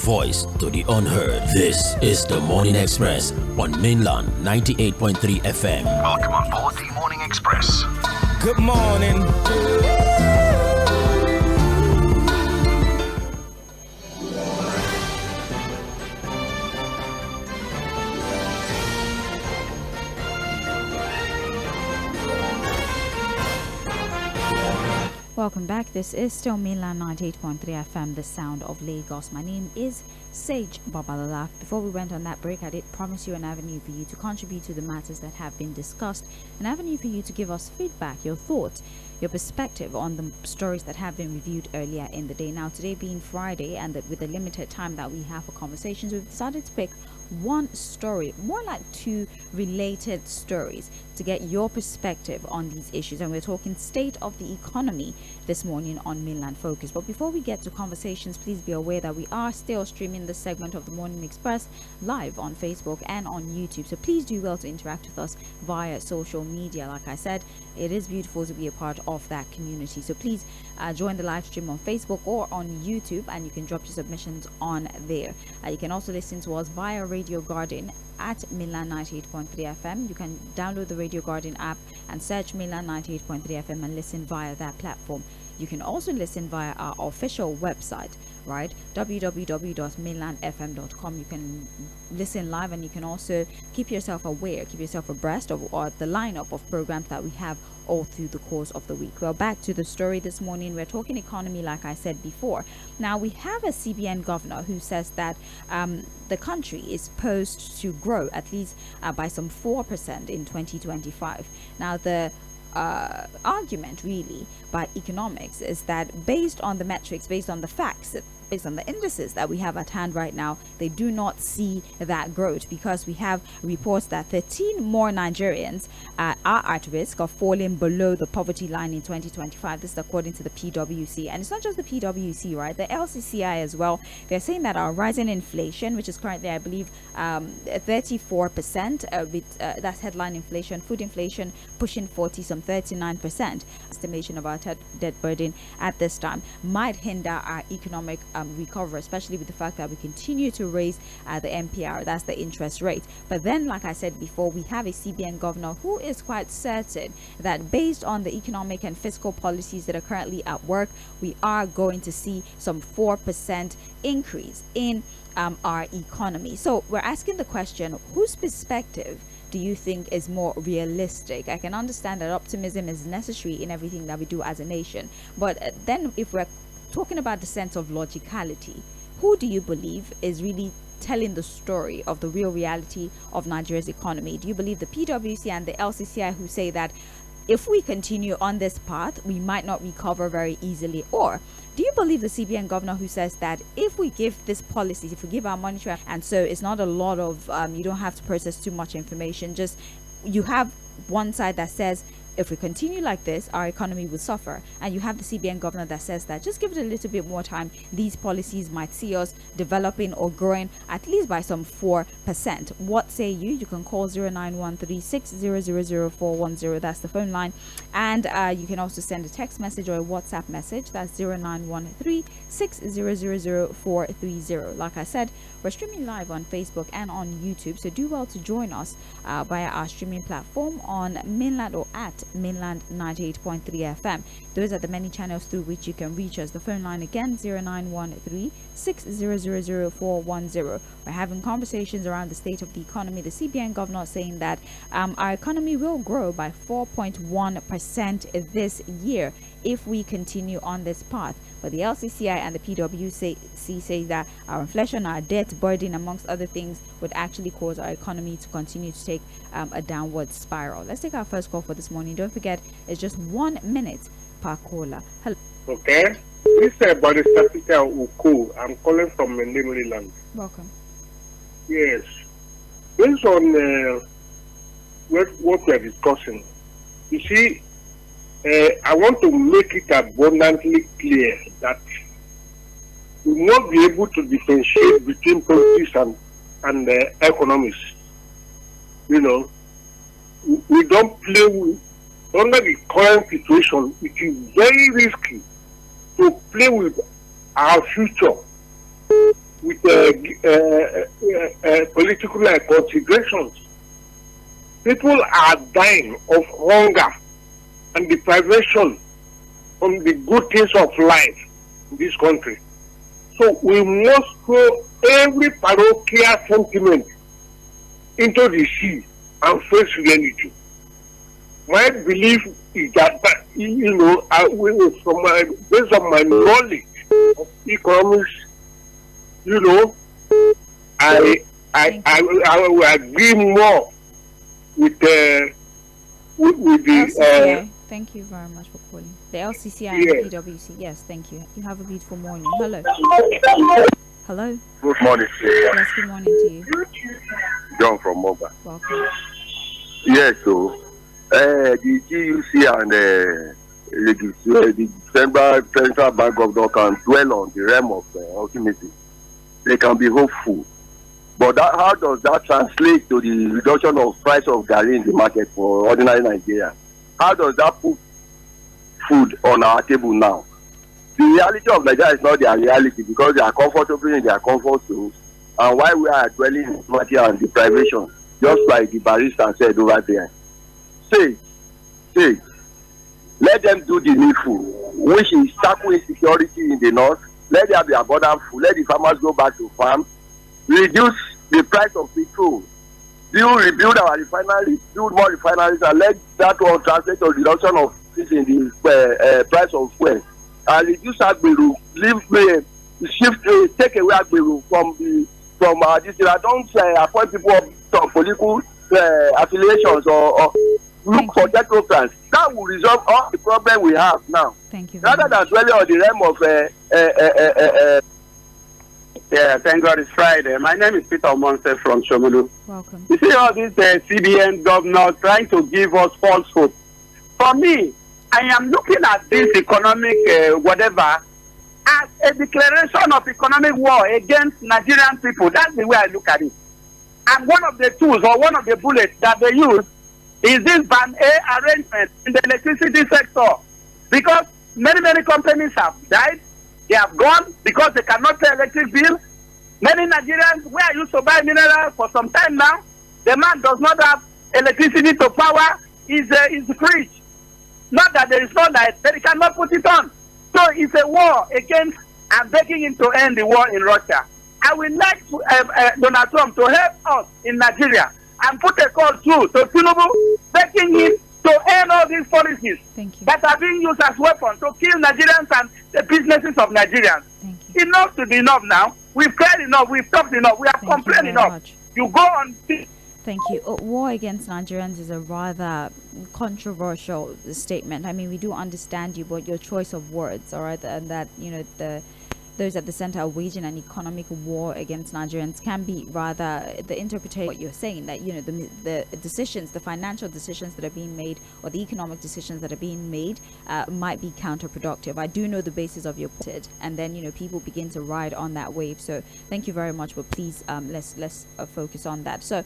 voice to the unheard. This is the Morning Express on Mainland 98.3 FM. Welcome on board the Morning Express. Good morning. Welcome back. This is still Mainland 98.3 FM, the sound of Lagos. My name is Sage Babalola. Before we went on that break, I did promise you an avenue for you to contribute to the matters that have been discussed, an avenue for you to give us feedback, your thoughts, your perspective on the stories that have been reviewed earlier in the day. Now, today being Friday, and with the limited time that we have for conversations, we've decided to pick one story, more like two related stories, to get your perspective on these issues. And we're talking state of the economy this morning on Mainland Focus. But before we get to conversations, please be aware that we are still streaming this segment of the Morning Express live on Facebook and on YouTube. So please do well to interact with us via social media. Like I said, it is beautiful to be a part of that community. So please join the live stream on Facebook or on YouTube, and you can drop your submissions on there. You can also listen to us via Radio Garden at Mainland 98.3 FM. You can download the Radio Garden app and search Mainland 98.3 FM and listen via that platform. You can also listen via our official website, right? www.mainlandfm.com. You can listen live, and you can also keep yourself aware, keep yourself abreast of the lineup of programs that we have all through the course of the week. Well, back to the story this morning. We're talking economy, like I said before. Now, we have a CBN governor who says that the country is poised to grow at least by some 4% in 2025. Now, the argument really by economics is that based on the metrics, based on the facts, based on the indices that we have at hand right now, they do not see that growth, because we have reports that 13 more Nigerians are at risk of falling below the poverty line in 2025. This is according to the PwC. And it's not just the PwC, right? The LCCI as well. They're saying that our rising inflation, which is currently, I believe, 34%, with that's headline inflation, food inflation pushing 39%. Estimation of our debt burden at this time might hinder our economic recovery, especially with the fact that we continue to raise the MPR, that's the interest rate. But then, like I said before, we have a CBN governor who is quite certain that based on the economic and fiscal policies that are currently at work, we are going to see some 4% increase in our economy. So we're asking the question, whose perspective do you think is more realistic? I can understand that optimism is necessary in everything that we do as a nation, but then if we're talking about the sense of logicality, who do you believe is really telling the story of the real reality of Nigeria's economy? Do you believe the PwC and the LCCI, who say that if we continue on this path, we might not recover very easily? Or do you believe the CBN governor, who says that if we give these policies, if we give our monetary, and so it's not a lot of, you don't have to process too much information, just you have one side that says, if we continue like this, our economy will suffer. And you have the CBN governor that says that just give it a little bit more time, these policies might see us developing or growing at least by some 4%. What say you? You can call 091360000410. That's the phone line. And you can also send a text message or a WhatsApp message. That's 091360000430. Like I said, we're streaming live on Facebook and on YouTube, so do well to join us via our streaming platform on Mainland or at Mainland 98.3 FM. Those are the many channels through which you can reach us. The phone line again, 091360000410. We're having conversations around the state of the economy. The CBN governor saying that our economy will grow by 4.1% this year if we continue on this path. But the LCCI and the PwC say that our inflation, our debt burden, amongst other things, would actually cause our economy to continue to take a downward spiral. Let's take our first call for this morning. Don't forget, it's just 1 minute per caller. Hello. Okay. This is Barrister Peter Uko. I'm calling from Maryland. Welcome. Yes. Based on what we are discussing, you see, I want to make it abundantly clear that we must be able to differentiate between politics and economics. You know, we don't play with, under the current situation, it is very risky to play with our future. with political considerations. People are dying of hunger and deprivation from the good things of life in this country. So we must throw every parochial sentiment into the sea and face reality. My belief is that, based on my knowledge of economics, I will agree more with the LCCI. Thank you very much for calling. The LCCI and the PwC. Yes, thank you. You have a beautiful morning. Hello. Hello. Good morning. Yes, good morning to you. John from Moba. Welcome. Yes, so the GUC and the Central Bank of Government can dwell on the realm of ultimacy. They can be hopeful. But how does that translate to the reduction of price of garri in the market for ordinary Nigeria? How does that put food on our table now? The reality of Nigeria is not their reality because they are comfortable in their comfort zones. And while we are dwelling in poverty and deprivation, just like the barrister said over there, say, let them do the needful, which is tackle insecurity in the north. Let there be abundant food. Let the farmers go back to farm. Reduce the price of petrol. Rebuild our refineries, build more refineries, and let that one translate to reduction of in the price of fuel. And reduce Agbero, take away Agbero from our district. I don't appoint people of political affiliations or look for technocrats. That will resolve all the problem we have now. Thank you. Rather than dwelling on the realm of yeah, thank God it's Friday. My name is Peter Omonse from Shomolu. Welcome. You see all these CBN governors trying to give us false hope. For me, I am looking at this economic whatever as a declaration of economic war against Nigerian people. That's the way I look at it. And one of the tools or one of the bullets that they use is this Ban A arrangement in the electricity sector. Because many companies have died. They have gone because they cannot pay electric bill. Many Nigerians, where I used to buy minerals for some time now, the man does not have electricity to power his fridge. Not that there is no light, but he cannot put it on. So it's a war against and begging him to end the war in Russia. I would like Donald Trump to help us in Nigeria and put a call through to Tinubu, begging him to end all these policies that are being used as weapons to kill Nigerians and the businesses of Nigerians. Enough to be enough now. We've cried enough, we've talked enough, we have complained enough. You go on. Thank you. War against Nigerians is a rather controversial statement. I mean, we do understand you, but your choice of words, all right, and that, those at the center are waging an economic war against Nigerians can be rather the interpretation of what you're saying, that the decisions, the financial decisions that are being made or the economic decisions that are being made might be counterproductive. I do know the basis of your point, and then people begin to ride on that wave. So thank you very much, but please let's focus on that. So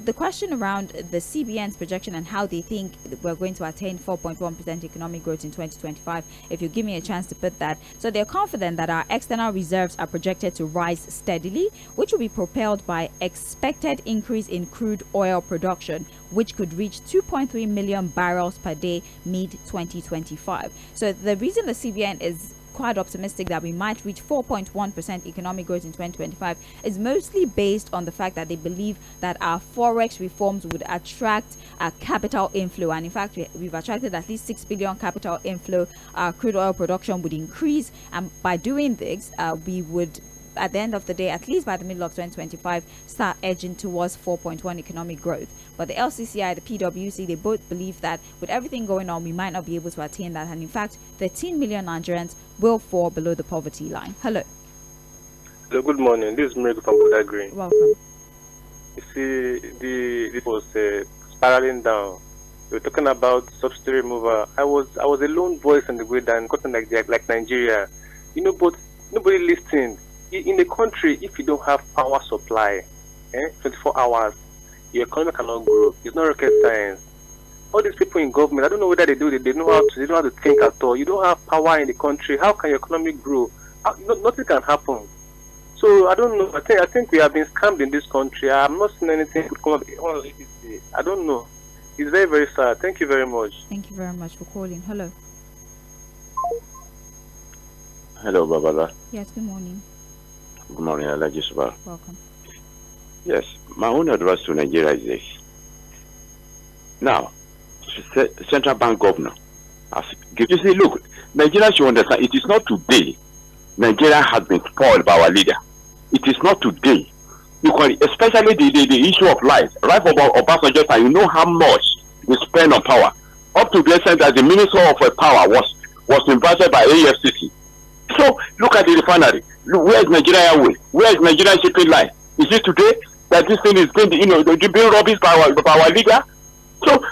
the question around the CBN's projection and how they think we're going to attain 4.1% economic growth in 2025, if you give me a chance to put that. So they're confident that our external reserves are projected to rise steadily, which will be propelled by expected increase in crude oil production, which could reach 2.3 million barrels per day mid-2025. So the reason the CBN is quite optimistic that we might reach 4.1% economic growth in 2025 is mostly based on the fact that they believe that our forex reforms would attract a capital inflow, and in fact we've attracted at least 6 billion capital inflow. Our crude oil production would increase, and by doing this we would, at the end of the day, at least by the middle of 2025, start edging towards 4.1 economic growth. But the LCCI, the PwC, they both believe that with everything going on, we might not be able to attain that. And in fact, 13 million Nigerians will fall below the poverty line. Hello. Hello, good morning. This is Miracle from Buddha Green. Welcome. You see, it was spiraling down. We were talking about subsidy removal. I was a lone voice on the way down, like Nigeria. But nobody listened. In the country, if you don't have power supply, 24 hours, your economy cannot grow. It's not rocket science. All these people in government, I don't know whether they know how to think at all. You don't have power in the country. How can your economy grow? Nothing can happen. So I don't know. I think we have been scammed in this country. I'm not seeing anything to come up on APC. I don't know. It's very, very sad. Thank you very much. Thank you very much for calling. Hello. Hello, Babala. Yes, good morning. Good morning, Alhaji Suba. Welcome. Yes, my own advice to Nigeria is this. Now, central bank governor, you see, look, Nigeria should understand it is not today Nigeria has been spoiled by our leader. It is not today. Especially the issue of life. Right about Obasanjo, and you know how much we spend on power. Up to the extent that the Minister of Power was invited by AFCC. So look at the refinery. Look, where is Nigeria Airways? Where is Nigeria shipping line? Is it today that this thing is being, being rubbish by our leader? So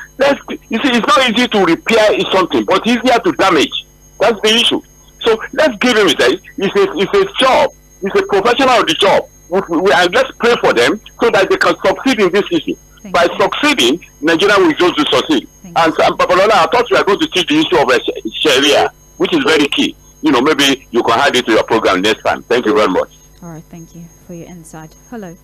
you see, it's not easy to repair something, but easier to damage. That's the issue. So let's give him it's a job. It's a professional of the job. And let's pray for them so that they can succeed in this issue. By succeeding, Nigeria will just to succeed. And Babalola, I thought we were going to teach the issue of Sharia, which is very key. Maybe you can add it to your program next time. Thank you very much. All right, thank you for your insight. Hello.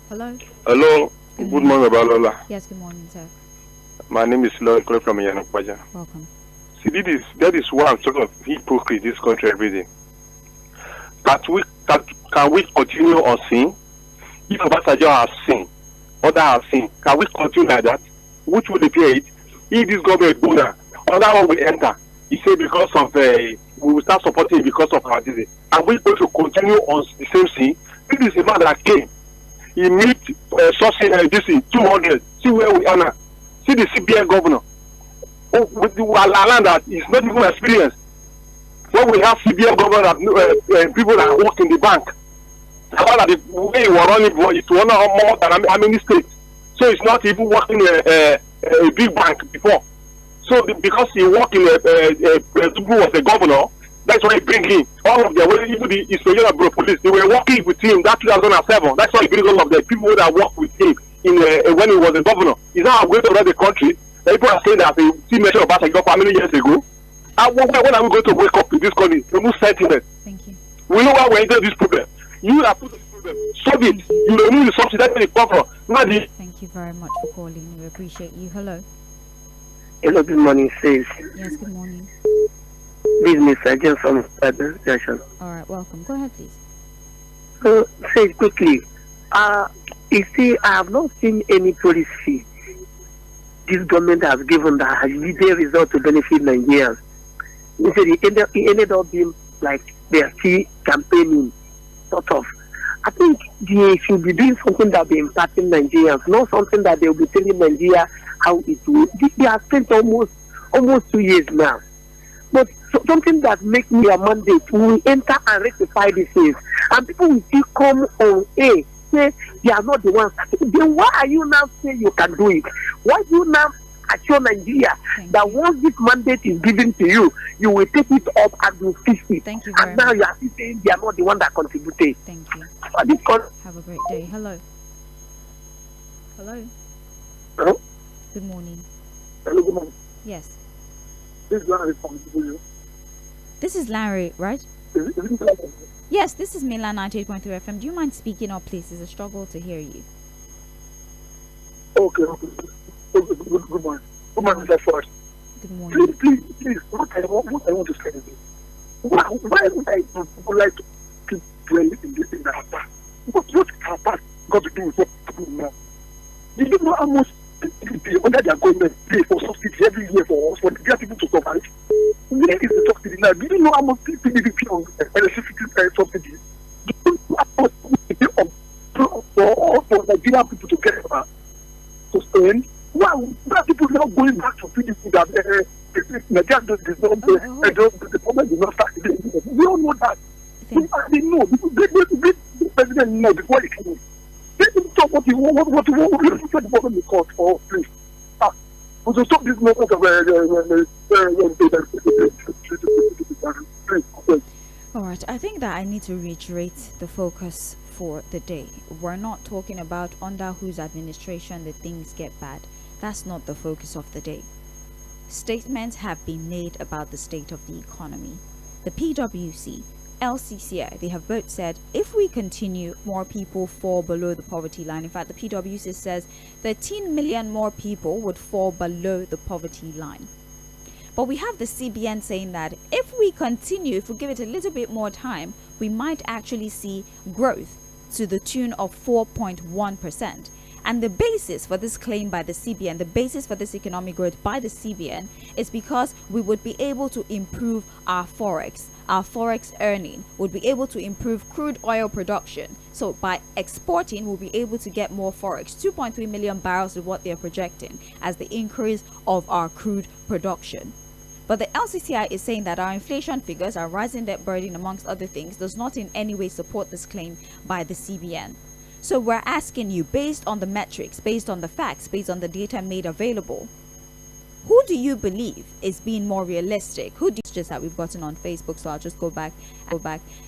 Hello. Hello. Good morning, Babalola. Yes, good morning, sir. My name is Lord from ᴏᴜᴜ. Welcome. See, that is one sort of hypocrisy this country every day. Can we continue on sin? If Obasanjo has sinned, others have sinned, can we continue like that? Which will repair it? If this government go down, another one will enter. He said because of we will start supporting it because of our disease. Are we going to continue on the same sin? This is a man that came. He meet this in 200. See where we are now. See the CBN governor. With the land that is not even experienced. When we have CBN governor that people that work in the bank, the way we were running it was not more than how many states. So it's not even working a big bank before. So because he worked in who was the governor, that's why he bring in all of them. Even the Israeli police, they were working with him that 2007. That's why he bring all of the people that worked with him in when he was the governor. Is that going to run the country? People are saying that they see mention about how many years ago. When are we going to wake up in this country? Remove sentiment. Thank you. We know why we're into this problem. You have put this problem. Solve it. You remove the subsidy that they come from. Thank you very much for calling. We appreciate you. Hello. Hello, good morning, sis. Yes, good morning. This is Mr. James from Station. All right, welcome. Go ahead, please. So, say quickly. You see, I have not seen any policy this government has given that has yielded result to benefit Nigerians. You see, it ended up being like they are still campaigning, sort of. I think they should be doing something that will be impacting Nigerians, not something that they will be telling Nigeria how it will. They have spent almost 2 years now. But something that makes me a mandate, we will enter and rectify these things. And people will still come on say they are not the ones. Then why are you now saying you can do it? Why do you now assure Nigeria that once this mandate is given to you, you will take it up and you fix it? Thank you very and now much. you are still saying they are not the one that contributed. Thank you. Have a great day. Hello. Hello. Hello. Good morning. Hello, good morning. Yes. This is Larry from you. This is Larry, right? Yes, this is Milan 98.3 FM. Do you mind speaking up, please? It's a struggle to hear you. Okay. Good morning. Good morning, Mr. Ford. Good morning. Please. What I want to say is this. Why would I like to keep dwelling in our past? What our past got to do with what we do now? Do you know how much under their government pay for subsidy every year for us, for the people to survive? Where is the subsidy now? Do you know how much people pay on electricity subsidy? Do you know how much we pay for Nigerian people to get to spend? Why people not going back to PDP that Nigeria the problem is not start again? We all know that. They know. The president know before he came in. They didn't talk what the problem is called for, please. We should stop this moment of all right, I think that I need to reiterate the focus for the day. We're not talking about under whose administration the things get bad. That's not the focus of the day. Statements have been made about the state of the economy. The PwC LCCI, they have both said if we continue, more people fall below the poverty line. In fact, the PwC says 13 million more people would fall below the poverty line. But we have the CBN saying that if we continue, if we give it a little bit more time, we might actually see growth to the tune of 4.1%. And the basis for this claim by the CBN, the basis for this economic growth by the CBN, is because we would be able to improve our forex. Our forex earning would be able to improve crude oil production. So by exporting, we'll be able to get more forex. 2.3 million barrels is what they're projecting as the increase of our crude production. But the LCCI is saying that our inflation figures, our rising debt burden, amongst other things, does not in any way support this claim by the CBN. So we're asking you, based on the metrics, based on the facts, based on the data made available, who do you believe is being more realistic? Who do you just that we've gotten on Facebook? So I'll just go back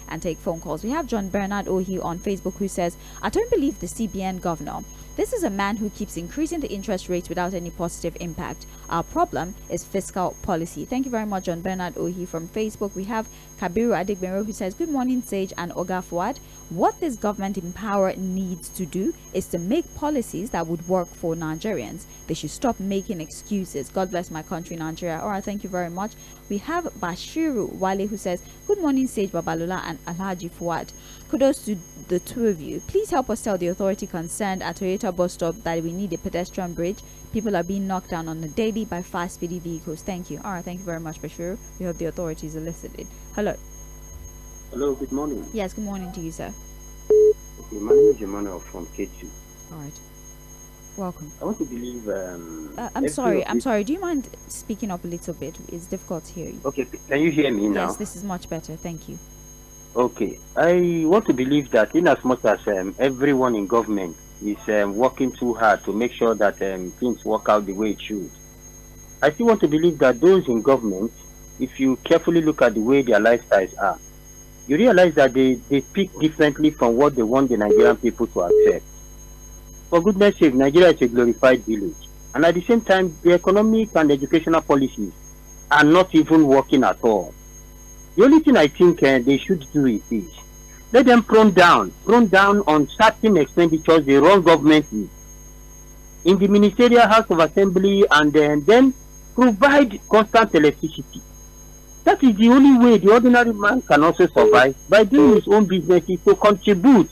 and take phone calls. We have John Bernard Ohi on Facebook who says, I don't believe the CBN governor. This is a man who keeps increasing the interest rates without any positive impact. Our problem is fiscal policy. Thank you very much, John Bernard Ohi from Facebook. We have Kabiru Adigbero who says, good morning, Sage and Oga Fuad. What this government in power needs to do is to make policies that would work for Nigerians. They should stop making excuses. God bless my country, Nigeria. All right, thank you very much. We have Bashiru Wale who says, good morning, Sage Babalola and Alhaji Fuad. Kudos to the two of you. Please help us tell the authority concerned at Toyota bus stop that we need a pedestrian bridge. People are being knocked down on a daily by fast speedy vehicles. Thank you. All right, thank you very much, Bashiru. We hope the authorities are listening. Hello. Hello, good morning. Yes, good morning to you, sir. Okay, my name is Emmanuel from K2. All right. Welcome. I want to believe... I'm sorry. Do you mind speaking up a little bit? It's difficult to hear you. Okay, can you hear me now? Yes, this is much better. Thank you. Okay, I want to believe that in as much as everyone in government is working too hard to make sure that things work out the way it should, I still want to believe that those in government, if you carefully look at the way their lifestyles are, you realize that they speak differently from what they want the Nigerian people to accept. For goodness sake, Nigeria is a glorified village. And at the same time, the economic and educational policies are not even working at all. The only thing I think they should do is this. Let them prune down on certain expenditures the wrong government is in the Ministerial House of Assembly, and then provide constant electricity. That is the only way the ordinary man can also survive, by doing his own businesses to contribute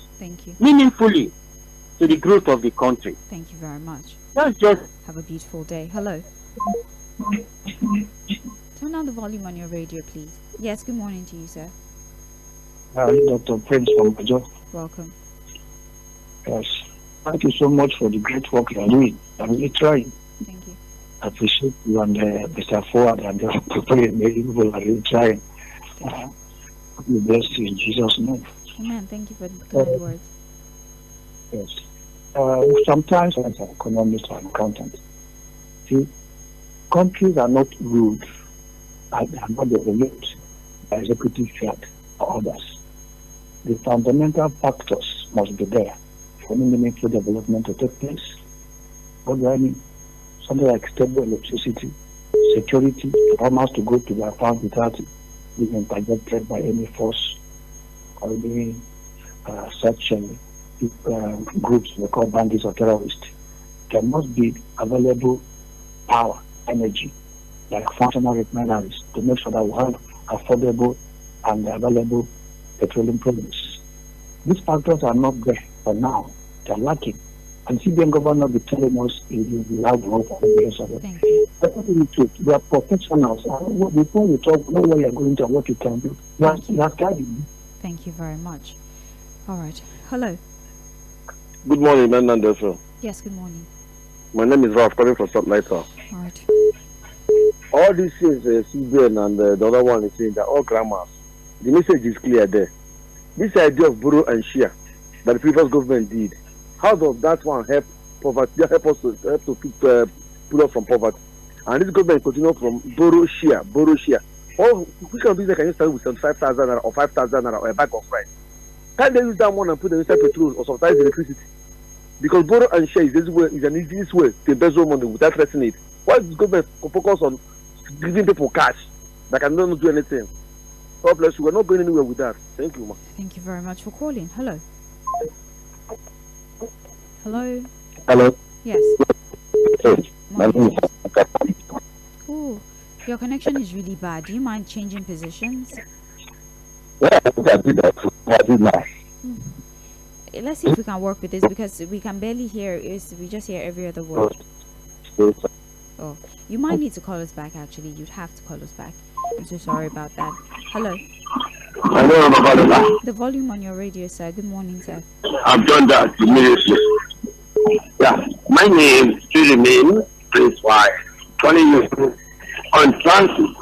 meaningfully to the growth of the country. Thank you very much. That's just... Have a beautiful day. Hello. Turn down the volume on your radio, please. Yes, good morning to you, sir. Dr. Prince from Ajo. Welcome. Yes. Thank you so much for the great work you are doing. I'm really trying. Thank you. I appreciate you and Mr. Ford and the people are really trying. God bless you in Jesus' name. Amen. Thank you for the kind words. Yes. Sometimes as an economist or accountant, see, countries are not ruled and are not developed by executive fiat or others. The fundamental factors must be there for any meaningful development to take place. What do I mean? Something like stable electricity, security, farmers to go to their farms without being interrupted by any force or any such groups we call bandits or terrorists. There must be available power, energy, like functional refineries, to make sure that we have affordable and available petroleum products. These factors are not there for now. They are lacking. And CBN governor will be telling us in the loud voice of the rest of it. Thank you. That's not the truth. We are professionals. Before we talk, know where you are going to and what you can do. You are guiding. Thank you very much. All right. Hello. Good morning, Nandefo. Yes, good morning. My name is Ralph, calling from Salt Lake. All right. All these things, CBN and the other one is saying that all grammars. The message is clear there. This idea of borrow and share that the previous government did, how does that one help poverty? Help us to pull us from poverty? And this government continue from borrow share. Oh, which kind of business can you start with 75,000 or 5,000 or a bag of rice? Can't they use that one and put them inside petrol or subsidize electricity? Because borrow and share is an easiest way to embezzle money without threatening it. Why does the government focus on giving people cash that can not do anything? God bless you. We're not going anywhere with that. Thank you, ma. Thank you very much for calling. Hello. Hello. Hello. Yes. My name is Oh, your connection is really bad. Do you mind changing positions? yeah, I think I did that. I did now. Let's see if we can work with this because we can barely hear. We just hear every other word. Oh, you might need to call us back. Actually, you'd have to call us back. I'm so sorry about that. Hello. Hello, Mama. The volume on your radio, sir. Good morning, sir. I've done that immediately. Yeah, my name still remains Prince Y. 20 years on transit.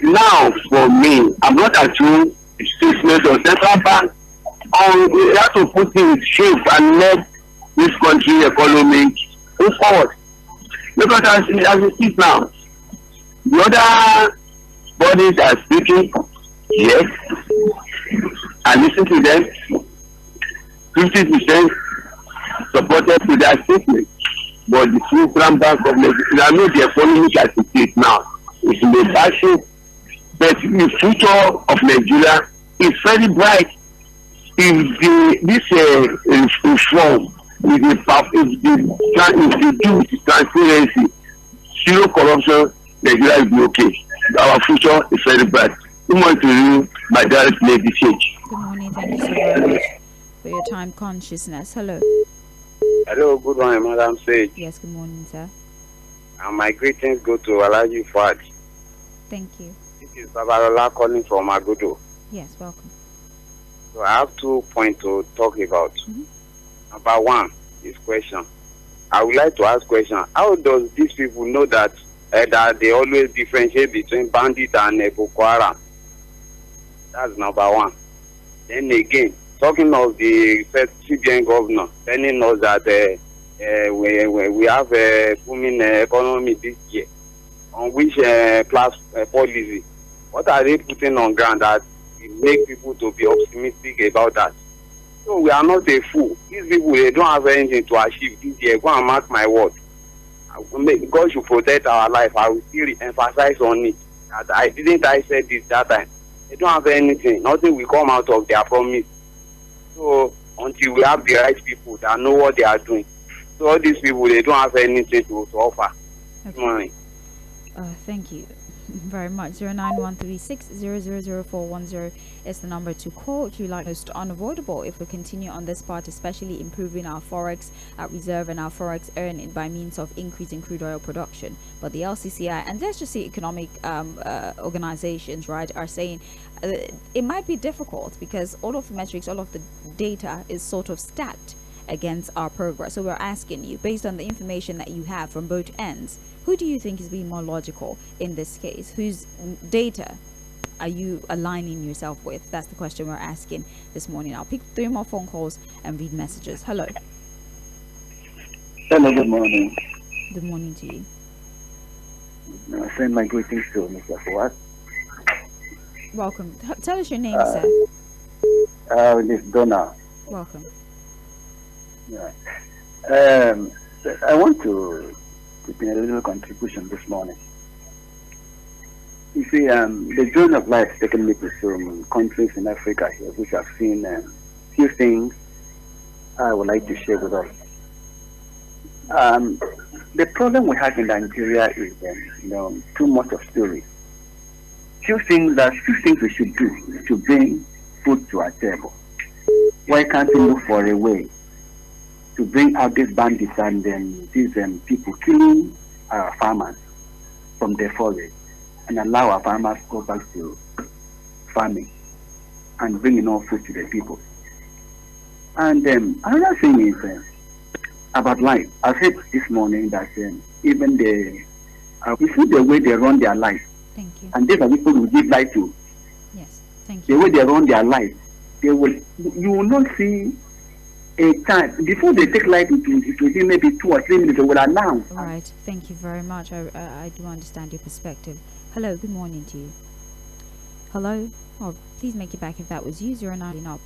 Now, for me, I'm not assuming statement of central bank. We have to put in shape and let this country economy move forward. Because as it is now, the other bodies are speaking, yes, I listen to them, 50% supported to that statement. But the Central Bank of Nigeria, I know the economy as it is now, is in the bad shape, but the future of Nigeria is very bright. If this reform if they do with transparency, zero corruption, Nigeria will be okay. Our future is very bright. We want to you, my direct lady change. Good morning. Thank you so very much for your time consciousness. Hello. Hello, good morning, Madam Sage. Yes, good morning, sir. And my greetings go to Alaji Fuad. Thank you. This is Babalola calling from Agudo. Yes, welcome. So I have 2 points to talk about. Number one is question. I would like to ask question. How does these people know that they always differentiate between bandit and Boko Haram? That's number one. Then again, talking of the CBN governor telling us that we have a booming economy this year, on which policy, what are they putting on ground that make people to be optimistic about that? So we are not a fool. These people, they don't have anything to achieve this year. Go and mark my word. God should protect our life. I will still emphasize on it. That I said this that time. They don't have anything. Nothing will come out of their promise. So until we have the right people that know what they are doing. So all these people, they don't have anything to offer. Okay. Good morning. Thank you very much. 09136000410 is the number to call if you like. Most unavoidable if we continue on this part, especially improving our forex reserve and our forex earning by means of increasing crude oil production. But the LCCI and let's just say economic organizations, right, are saying it might be difficult because all of the metrics, all of the data is sort of stacked against our progress. So we're asking you, based on the information that you have from both ends, who do you think is being more logical in this case? Whose data are you aligning yourself with? That's the question we're asking this morning. I'll pick 3 more phone calls and read messages. Hello. Hello, good morning. Good morning to you. I send my greetings to Mr. Fuad. Welcome. Tell us your name, sir. This is Donna. Welcome. Yeah. I want to put in a little contribution this morning. You see, the journey of life has taken me to some countries in Africa here, which I've seen few things I would like to share with us. The problem we have in Nigeria is, too much of story. Few things we should do to bring food to our table. Why can't we look for a way to bring out these bandits and these people killing our farmers from their forest and allow our farmers to go back to farming and bring enough food to the people? And another thing is about life. I said this morning that even we see the way they run their life. Thank you. And these are people who give life to. Yes, thank you. The way they run their life, you will not see a time before they take life. It will be maybe 2 or 3 minutes. They will announce. All right, thank you very much. I do understand your perspective. Hello, good morning to you. Hello. Oh, please make it back if that was you. 09 up.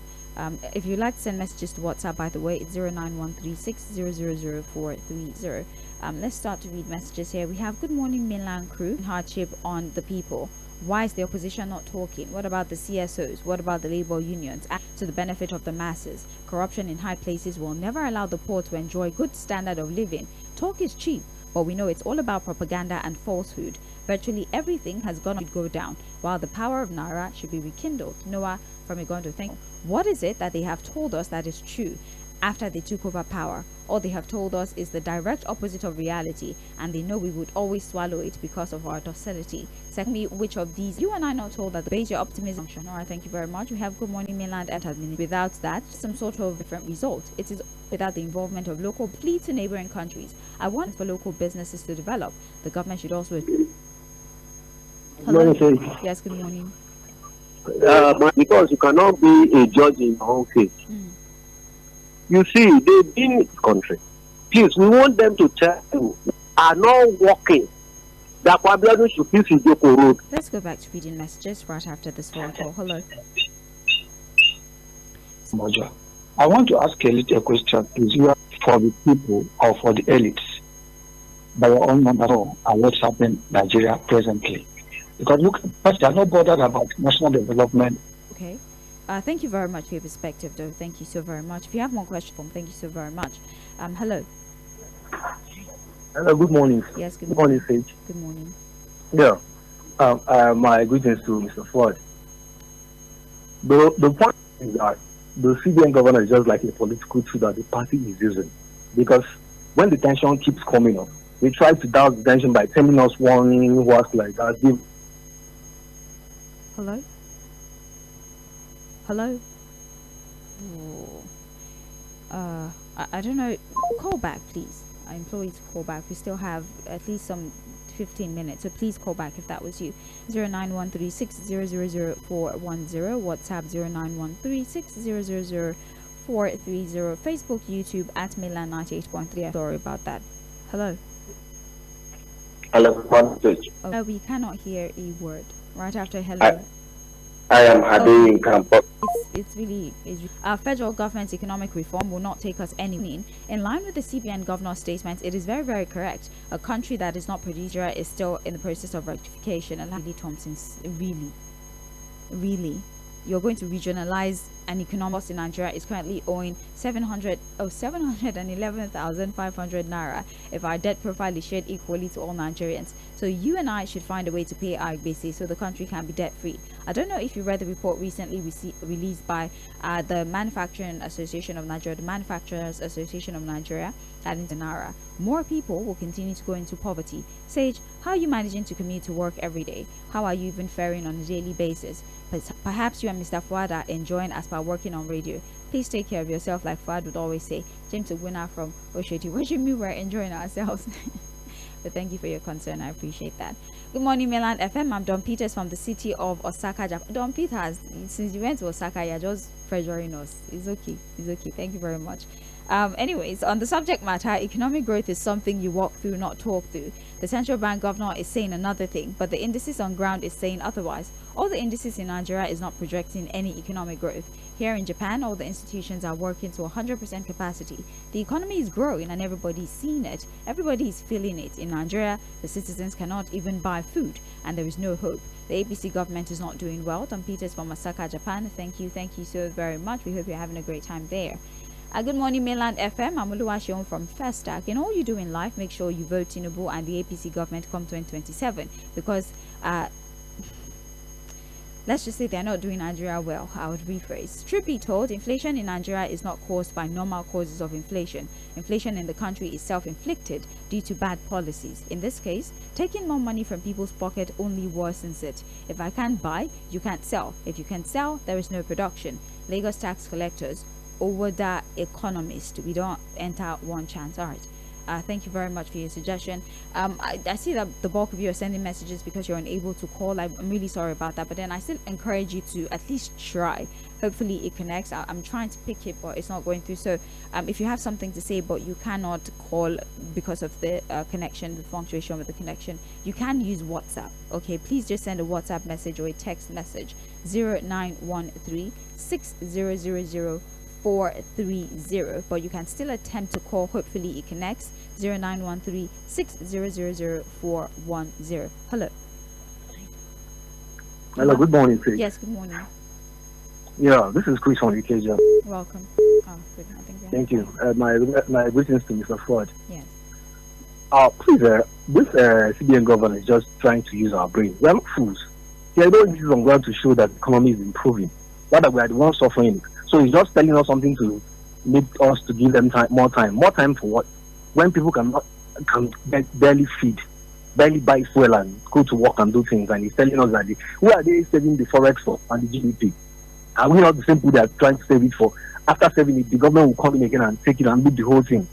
If you'd like to send messages to WhatsApp, by the way, it's 09136000430. Let's start to read messages here. We have good morning mainland crew, hardship on the people Why is the opposition not talking? What about the CSOs? What about the labor unions? To the benefit of the masses. Corruption in high places will never allow the poor to enjoy good standard of living. Talk is cheap, but we know it's all about propaganda and falsehood. Virtually everything has gone to go down, while the power of Naira should be rekindled. Noah from Igondo, thank you. What is it that they have told us that is true after they took over power? All they have told us is the direct opposite of reality, and they know we would always swallow it because of our docility. Secondly, which of these you and I not told that the base your optimism function? All right, thank you very much. We have Good Morning Mainland and admin. Without that, some sort of different result. It is without the involvement of local fleet to neighboring countries. I want for local businesses to develop. The government should also. Hello. Yes, good morning. Because you cannot be a judge in your own case. You see, they've been in this country. Please, we want them to tell you, are not working. That Kwabiadu should fix Ijoko Road. Let's go back to reading messages right after this phone call. Hello. Moja, I want to ask a little question. Is you for the people or for the elites? By your own number and what's happening in Nigeria presently? Because look, first, they are not bothered about national development. Okay. Thank you very much for your perspective, though. Thank you so very much. If you have more questions, thank you so very much. Hello. Hello, good morning. Yes, good morning, morning. Sage. Good morning. Yeah. My greetings to Mr. Ford. The point is that the CBN governor is just like a political tool that the party is using. Because when the tension keeps coming up, they try to douse the tension by telling us one words like that. Hello? Hello? Oh. I don't know. Call back, please. I implore you to call back. We still have at least some 15 minutes, so please call back if that was you. 091360000410, WhatsApp 091360000430, Facebook, YouTube at Mainland 98.3. Sorry about that. Hello. Hello, Oh, we cannot hear a word. Right after hello. I am Adi in campus. It's really our federal government's economic reform will not take us anywhere. In line with the CBN governor's statement, it is very, very correct. A country that is not producer is still in the process of rectification. And Lady Thompson, really, you're going to regionalize an economist in Nigeria is currently owing 711,500 naira if our debt profile is shared equally to all Nigerians. So you and I should find a way to pay our basis so the country can be debt free. I don't know if you read the report recently released by the Manufacturing Association of Nigeria, the Manufacturers Association of Nigeria, and in naira. More people will continue to go into poverty. Sage, how are you managing to commute to work every day? How are you even faring on a daily basis? Perhaps you and Mr. Fuad are enjoying as per working on radio. Please take care of yourself, like Fuad would always say. James Ogwina from Osheti. What do you mean we're enjoying ourselves? But thank you for your concern. I appreciate that. Good morning, Mainland FM. I'm Don Peters from the city of Osaka, Japan. Don Peters, since you went to Osaka, you're just pressuring us. It's okay. It's okay. Thank you very much. Anyways, on the subject matter, economic growth is something you walk through, not talk through. The central bank governor is saying another thing, but the indices on ground is saying otherwise. All the indices in Nigeria is not projecting any economic growth. Here in Japan, all the institutions are working to 100% capacity. The economy is growing and everybody's seeing it. Everybody is feeling it. In Nigeria, the citizens cannot even buy food, and there is no hope. The APC government is not doing well. Don Peters from Osaka, Japan. Thank you so very much. We hope you're having a great time there. Good morning, Mainland FM. I'm Oluwaseun from Festac. In all you do in life, make sure you vote Tinubu and the APC government come 2027, because let's just say they're not doing Nigeria well. I would rephrase. Truth be told, inflation in Nigeria is not caused by normal causes of inflation. Inflation in the country is self-inflicted due to bad policies. In this case, taking more money from people's pocket only worsens it. If I can't buy, you can't sell. If you can't sell, there is no production. Lagos tax collectors, Owoda economist. We don't enter one chance. All right. Thank you very much for your suggestion. I see that the bulk of you are sending messages because you're unable to call. I'm really sorry about that, but then I still encourage you to at least try. Hopefully it connects. I'm trying to pick it, but it's not going through. So if you have something to say but you cannot call because of the connection, the punctuation with the connection, you can use WhatsApp. Okay, please just send a WhatsApp message or a text message. 0913 6000 430, but you can still attempt to call. Hopefully it connects. 0913 6000 410. Hello. Hello, good morning, Chris. Yes, good morning. Yeah, this is Chris from UKJ. Welcome. Oh, good. I think Thank you. My greetings to Mr. Ford. Yes. Please, this CBN government is just trying to use our brain. We are not fools. They are not using on ground to show that the economy is improving. Rather, we are the ones suffering. So he's just telling us something to make us to give them more time. More time for what? When people can barely feed, barely buy fuel and go to work and do things, and he's telling us that who are they saving the forex for and the GDP? Are we not the same people that are trying to save it for? After saving it, the government will come in again and take it and do the whole thing.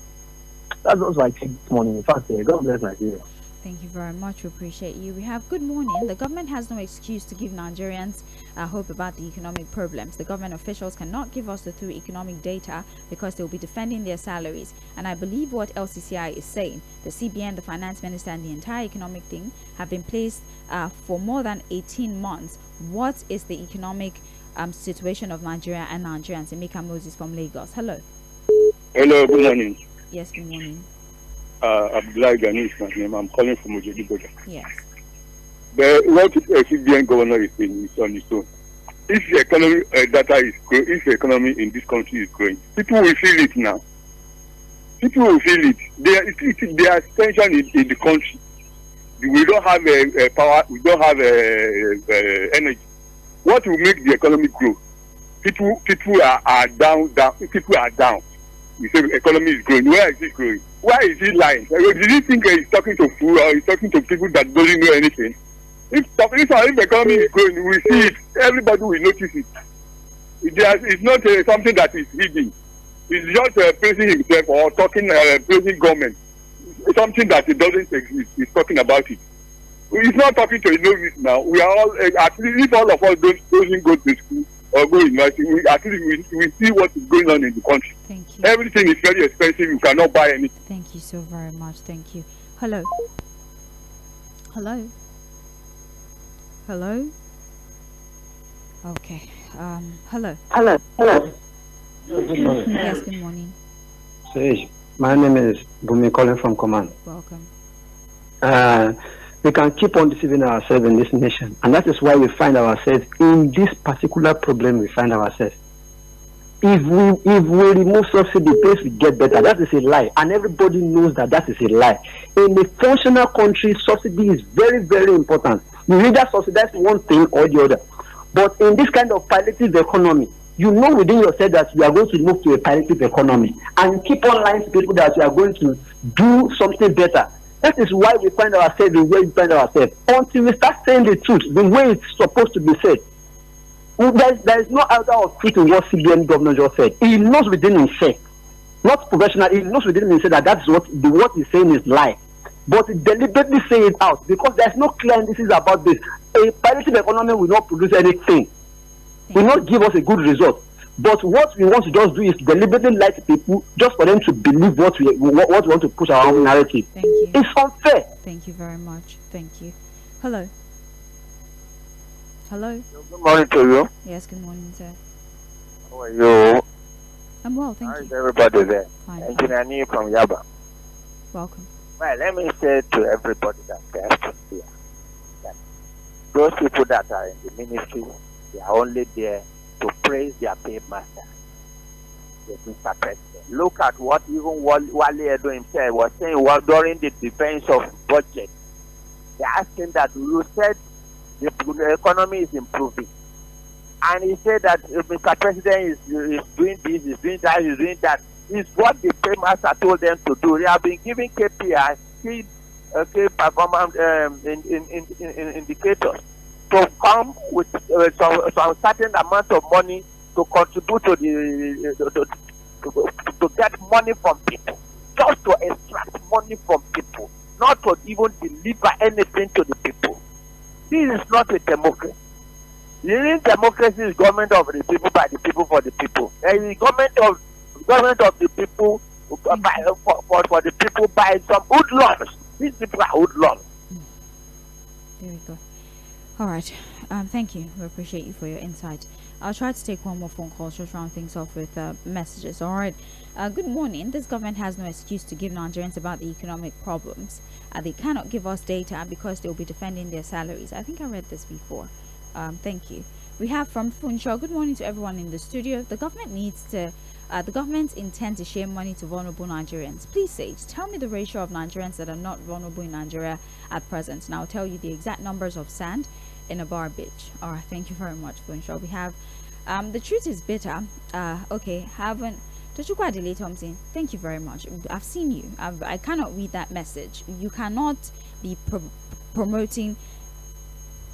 That's also I think this morning. In fact, God bless Nigeria. Thank you very much. We appreciate you. We have good morning. The government has no excuse to give Nigerians hope about the economic problems. The government officials cannot give us the true economic data because they will be defending their salaries. And I believe what LCCI is saying. The CBN, the finance minister, and the entire economic thing have been placed for more than 18 months. What is the economic situation of Nigeria and Nigerians? Emeka Moses from Lagos. Hello. Hello, good morning. Yes, good morning. Abdullah Ghani is my name. I'm calling from Ojediboja. Yes. What CBN governor is saying is on its own. If the economy data is growing, if the economy in this country is growing, people will feel it now. People will feel it. There is tension in the country. We don't have power. We don't have energy. What will make the economy grow? People are down. People are down. We say the economy is growing. Where is it growing? Why is he lying? Did he think he's talking to fools or he's talking to people that doesn't know anything? If the economy is growing, we see it. Everybody will notice it. It's not something that is hidden. It's just praising himself or praising government. It's something that it doesn't exist. He's talking about it. He's not talking to a novice now. We are all, at least if all of us don't go to school or go to university, at least we see what is going on in the country. Thank you. Everything is very expensive. You cannot buy anything. Thank you so very much. Thank you. Hello. Hello. Hello. Okay. Hello. Hello. Good morning. Yes, good morning. Sage, my name is Bumi calling from Command. Welcome. We can keep on deceiving ourselves in this nation, and that is why we find ourselves in this particular problem. We find ourselves. If we remove subsidy, things will get better. That is a lie, and everybody knows that is a lie. In a functional country, subsidy is very, very important. You either subsidize one thing or the other. But in this kind of palliative economy, you know within yourself that you are going to move to a palliative economy, and you keep on lying to people that you are going to do something better. That is why we find ourselves the way we find ourselves. Until we start saying the truth, the way it's supposed to be said. There is no other of truth in what CBN governor just said. He knows within himself, not professional, he knows within himself that that's what he's saying is lie. But he deliberately say it out because there's no clear indices about this. A palliative economy will not produce anything, will not give us a good result. But what we want to just do is deliberately lie to people just for them to believe what we want to push our own narrative. Thank you. It's unfair. Thank you very much. Thank you. Hello. Hello. Good morning to you. Yes, good morning, sir. How are you? I'm well, thank you. How is everybody there? Fine. Engineer Nee from Yaba. Welcome. Well, let me say to everybody that cares here that those people that are in the ministry, they are only there to praise their paymaster. Mr. President. Look at what even Wale Edo himself was saying during the defense of budget. They're asking that you said the economy is improving. And he said that Mr. President is doing this, is doing that, is doing that. It's what the paymaster told them to do. They have been giving KPI, key performance indicators to come with some certain amount of money to contribute to to get money from people, just to extract money from people, not to even deliver anything to the people. This is not a democracy. The democracy is government of the people, by the people, for the people. And the government of the people for the people by some hoodlums. These people are hoodlums. There we go. All right. Thank you. We appreciate you for your insight. I'll try to take one more phone call, just round things off with messages. All right. Good morning. This government has no excuse to give Nigerians about the economic problems. They cannot give us data because they'll be defending their salaries. I think I read this before. Thank you. We have from Funcho. Good morning to everyone in the studio. The government the government intends to share money to vulnerable Nigerians. Please, Sage, tell me the ratio of Nigerians that are not vulnerable in Nigeria at present. And I'll tell you the exact numbers of sand in a bar beach. All right, thank you very much, Funcho. We have, the truth is bitter. Okay, Thompson, thank you very much. I've seen you. I cannot read that message. You cannot be promoting.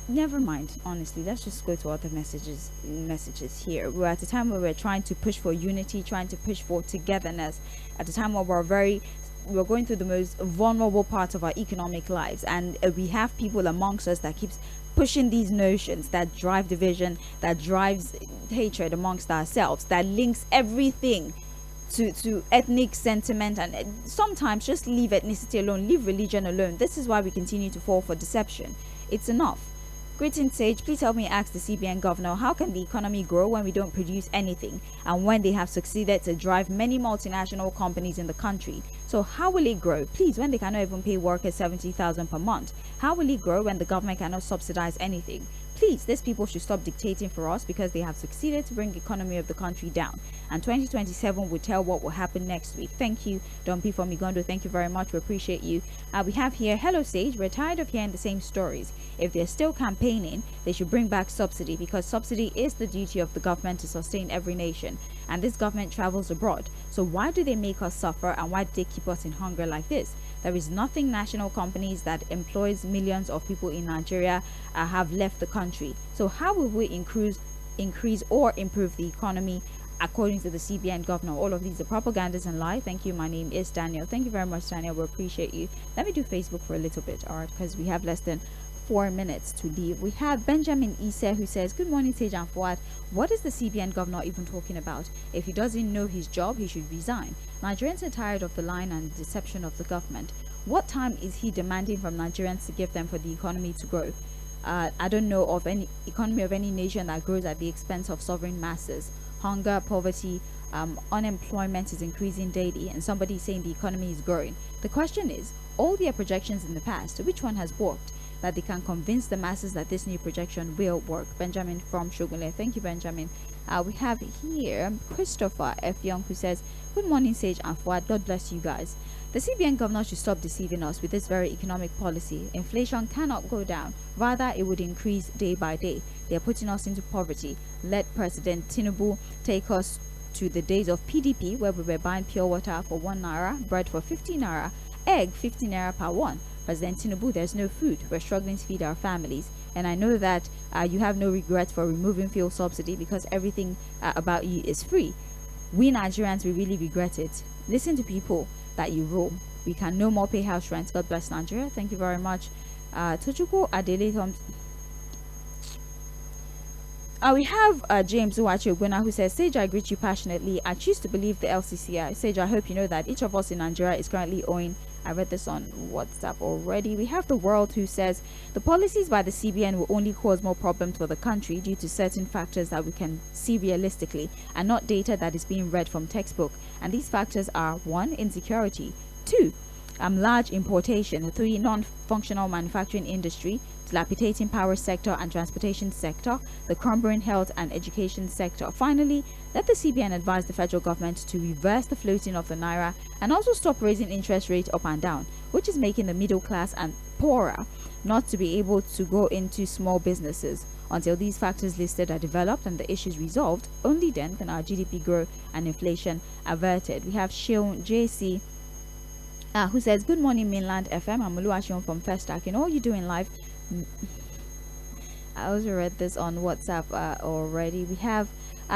Never mind, honestly, let's just go to other messages here. We're at a time where we're trying to push for unity, trying to push for togetherness, at a time where we're going through the most vulnerable part of our economic lives, and we have people amongst us that keeps pushing these notions that drive division, that drives hatred amongst ourselves, that links everything to ethnic sentiment, and sometimes just leave ethnicity alone, leave religion alone. This is why we continue to fall for deception. It's enough. Greetings, Sage. Please help me ask the CBN governor, how can the economy grow when we don't produce anything, and when they have succeeded to drive many multinational companies in the country? So how will it grow? Please, when they cannot even pay workers 70,000 per month, how will it grow when the government cannot subsidize anything? Please, these people should stop dictating for us, because they have succeeded to bring the economy of the country down. And 2027 will tell what will happen next week. Thank you, Don P. from Migondo. Thank you very much. We appreciate you. We have here, hello, Sage. We're tired of hearing the same stories. If they're still campaigning, they should bring back subsidy, because subsidy is the duty of the government to sustain every nation. And this government travels abroad. So why do they make us suffer, and why do they keep us in hunger like this? There is nothing national companies that employs millions of people in Nigeria have left the country. So how will we increase or improve the economy according to the CBN governor? All of these are propagandas and lie. Thank you. My name is Daniel. Thank you very much, Daniel. We appreciate you. Let me do Facebook for a little bit, all right, because we have less than 4 minutes to leave. We have Benjamin Ise, who says, good morning, Sage and Fuad. What is the CBN governor even talking about? If he doesn't know his job, he should resign. Nigerians are tired of the line and deception of the government. What time is he demanding from Nigerians to give them for the economy to grow? I don't know of any economy of any nation that grows at the expense of sovereign masses. Hunger, poverty, unemployment is increasing daily, and somebody is saying the economy is growing. The question is, all their projections in the past, which one has worked, that they can convince the masses that this new projection will work? Benjamin from Shogunle. Thank you, Benjamin. We have here Christopher F. Young, who says, good morning, Sage and Fuad. God bless you guys. The CBN governor should stop deceiving us with this very economic policy. Inflation cannot go down. Rather, it would increase day by day. They are putting us into poverty. Let President Tinubu take us to the days of PDP, where we were buying pure water for 1 naira, bread for 50 naira, egg 50 naira per one. President Tinubu, there's no food. We're struggling to feed our families. And I know that you have no regret for removing fuel subsidy, because everything about you is free. We Nigerians, we really regret it. Listen to people that you rule. We can no more pay house rent. God bless Nigeria. Thank you very much. Tochukwu Adele Thompson. We have James Uwachi Ogwena, who says, Sage, I greet you passionately. I choose to believe the LCCI. Sage, I hope you know that each of us in Nigeria is currently owing. I read this on WhatsApp already. We have The World, who says, the policies by the CBN will only cause more problems for the country due to certain factors that we can see realistically, and not data that is being read from textbook. And these factors are: 1, insecurity; 2, large importation; 3, non-functional manufacturing industry; dilapidating power sector and transportation sector; the crumbling health and education sector. Finally, let the CBN advise the federal government to reverse the floating of the naira, and also stop raising interest rates up and down, which is making the middle class and poorer not to be able to go into small businesses. Until these factors listed are developed and the issues resolved, only then can our GDP grow and inflation averted. We have Sheon JC, who says, good morning, Mainland FM. I'm Oluwaseun from Festac. You know what you do in life? I also read this on WhatsApp already. We have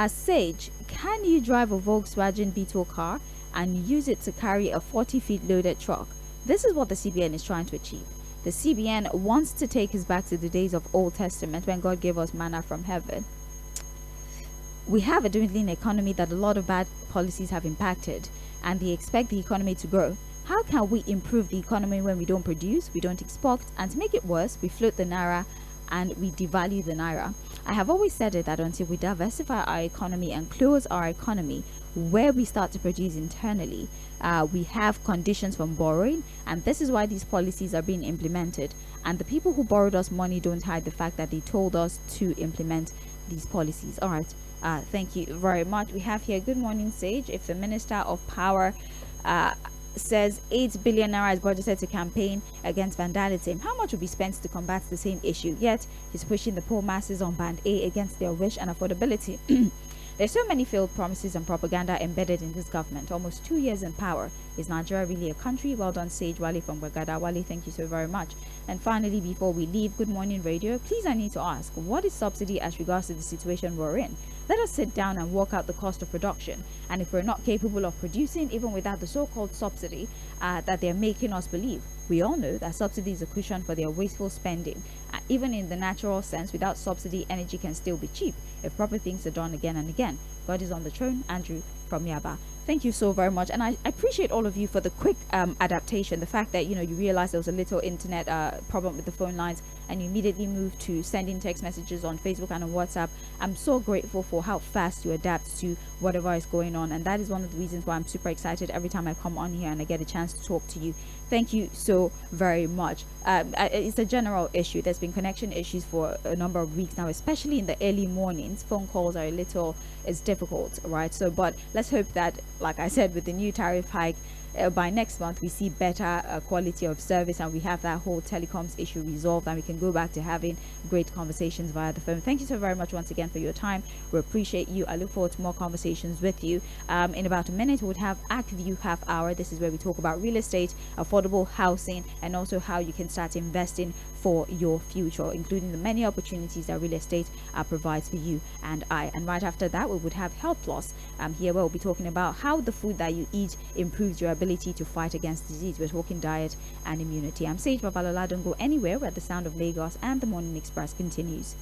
Sage, can you drive a Volkswagen Beetle car and use it to carry a 40-feet loaded truck? This is what the CBN is trying to achieve. The CBN wants to take us back to the days of Old Testament, when God gave us manna from heaven. We have a dwindling economy that a lot of bad policies have impacted, and they expect the economy to grow. How can we improve the economy when we don't produce, we don't export, and to make it worse, we float the naira and we devalue the naira. I have always said it that until we diversify our economy and close our economy where we start to produce internally, we have conditions from borrowing, and this is why these policies are being implemented. And the people who borrowed us money don't hide the fact that they told us to implement these policies. All right, thank you very much. We have here, good morning, Sage. If the Minister of Power says 8 billion naira is budgeted to campaign against vandalism, how much will be spent to combat the same issue? Yet he's pushing the poor masses on band A against their wish and affordability. There's so many failed promises and propaganda embedded in this government. Almost 2 years in power. Is Nigeria really a country? Well done, Sage. Wale from Bagada. Wale, thank you so very much. And finally, before we leave, good morning, radio. Please, I need to ask, what is subsidy as regards to the situation we're in? Let us sit down and work out the cost of production. And if we're not capable of producing, even without the so-called subsidy that they're making us believe, we all know that subsidy is a cushion for their wasteful spending. Even in the natural sense, without subsidy, energy can still be cheap if proper things are done again and again. God is on the throne. Andrew from Yaba. Thank you so very much, and I appreciate all of you for the quick adaptation. The fact that you realized there was a little internet problem with the phone lines, and you immediately moved to sending text messages on Facebook and on WhatsApp. I'm so grateful for how fast you adapt to whatever is going on, and that is one of the reasons why I'm super excited every time I come on here and I get a chance to talk to you. Thank you so very much. It's a general issue. There's been connection issues for a number of weeks now, especially in the early mornings. Phone calls are it's difficult, right? So, but let's hope that, like I said, with the new tariff hike, by next month we see better quality of service, and we have that whole telecoms issue resolved, and we can go back to having great conversations via the phone. Thank you so very much once again for your time. We appreciate you. I look forward to more conversations with you. In about a minute we would have ActView Half Hour. This is where we talk about real estate, affordable housing, and also how you can start investing for your future, including the many opportunities that real estate provides for you and I. And right after that we would have Health Plus here, where we'll be talking about how the food that you eat improves your ability to fight against disease. We're talking diet and immunity. I'm Sage Babalola. Don't go anywhere, where the sound of Lagos and the Morning Express continues.